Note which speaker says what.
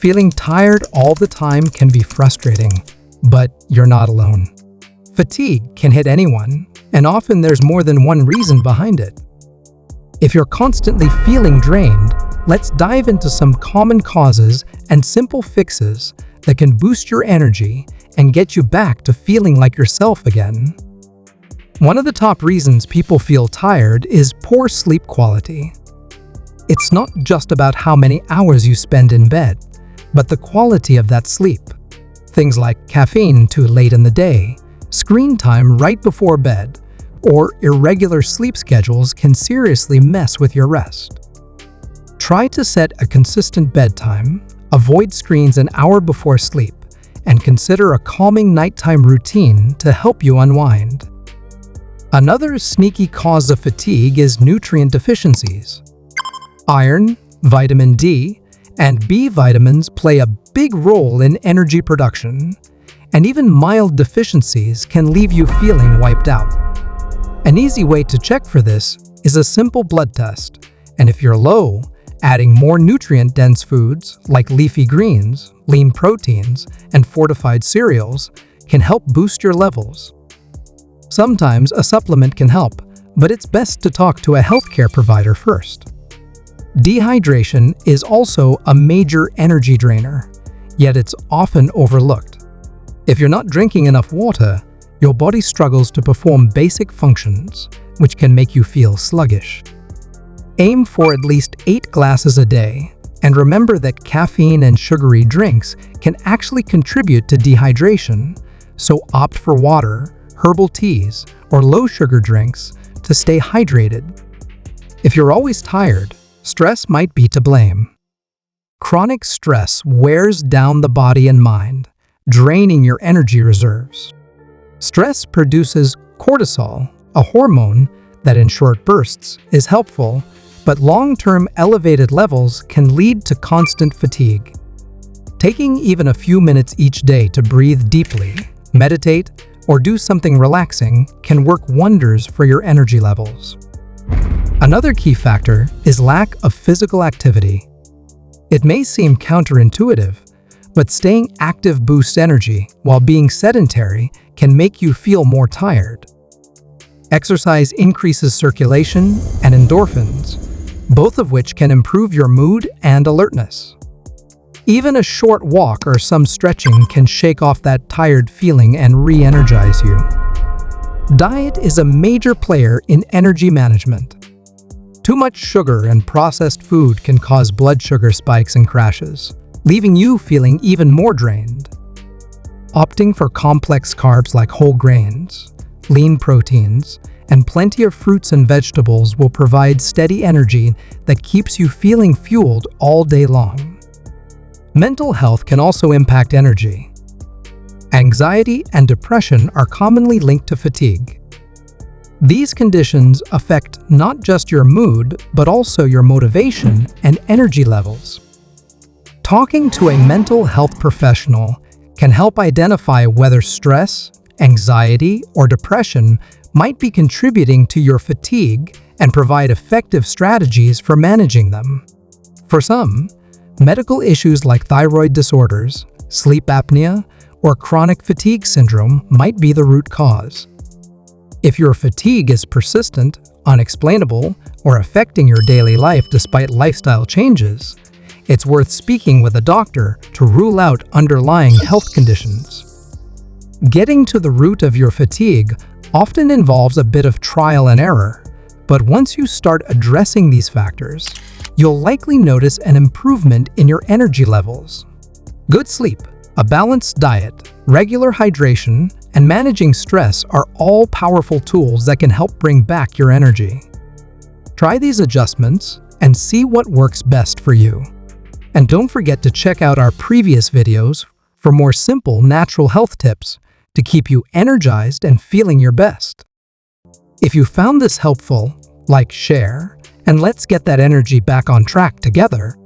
Speaker 1: Feeling tired all the time can be frustrating, but you're not alone. Fatigue can hit anyone, and often there's more than one reason behind it. If you're constantly feeling drained, let's dive into some common causes and simple fixes that can boost your energy and get you back to feeling like yourself again. One of the top reasons people feel tired is poor sleep quality. It's not just about how many hours you spend in bed, but the quality of that sleep. Things like caffeine too late in the day, screen time right before bed, or irregular sleep schedules can seriously mess with your rest. Try to set a consistent bedtime, avoid screens an hour before sleep, and consider a calming nighttime routine to help you unwind. Another sneaky cause of fatigue is nutrient deficiencies. Iron, vitamin D, and B vitamins play a big role in energy production, and even mild deficiencies can leave you feeling wiped out. An easy way to check for this is a simple blood test, and if you're low, adding more nutrient-dense foods like leafy greens, lean proteins, and fortified cereals can help boost your levels. Sometimes a supplement can help, but it's best to talk to a healthcare provider first. Dehydration is also a major energy drainer, yet it's often overlooked. If you're not drinking enough water, your body struggles to perform basic functions, which can make you feel sluggish. Aim for at least 8 glasses a day, and remember that caffeine and sugary drinks can actually contribute to dehydration, so opt for water, herbal teas, or low-sugar drinks to stay hydrated. If you're always tired, stress might be to blame. Chronic stress wears down the body and mind, draining your energy reserves. Stress produces cortisol, a hormone that in short bursts is helpful, but long-term elevated levels can lead to constant fatigue. Taking even a few minutes each day to breathe deeply, meditate, or do something relaxing can work wonders for your energy levels. Another key factor is lack of physical activity. It may seem counterintuitive, but staying active boosts energy, while being sedentary can make you feel more tired. Exercise increases circulation and endorphins, both of which can improve your mood and alertness. Even a short walk or some stretching can shake off that tired feeling and re-energize you. Diet is a major player in energy management. Too much sugar and processed food can cause blood sugar spikes and crashes, leaving you feeling even more drained. Opting for complex carbs like whole grains, lean proteins, and plenty of fruits and vegetables will provide steady energy that keeps you feeling fueled all day long. Mental health can also impact energy. Anxiety and depression are commonly linked to fatigue. These conditions affect not just your mood, but also your motivation and energy levels. Talking to a mental health professional can help identify whether stress, anxiety, or depression might be contributing to your fatigue and provide effective strategies for managing them. For some, medical issues like thyroid disorders, sleep apnea, or chronic fatigue syndrome might be the root cause. If your fatigue is persistent, unexplainable, or affecting your daily life despite lifestyle changes, it's worth speaking with a doctor to rule out underlying health conditions. Getting to the root of your fatigue often involves a bit of trial and error, but once you start addressing these factors, you'll likely notice an improvement in your energy levels. Good sleep, a balanced diet, regular hydration, and managing stress are all powerful tools that can help bring back your energy. Try these adjustments and see what works best for you. And don't forget to check out our previous videos for more simple natural health tips to keep you energized and feeling your best. If you found this helpful, like, share, and let's get that energy back on track together.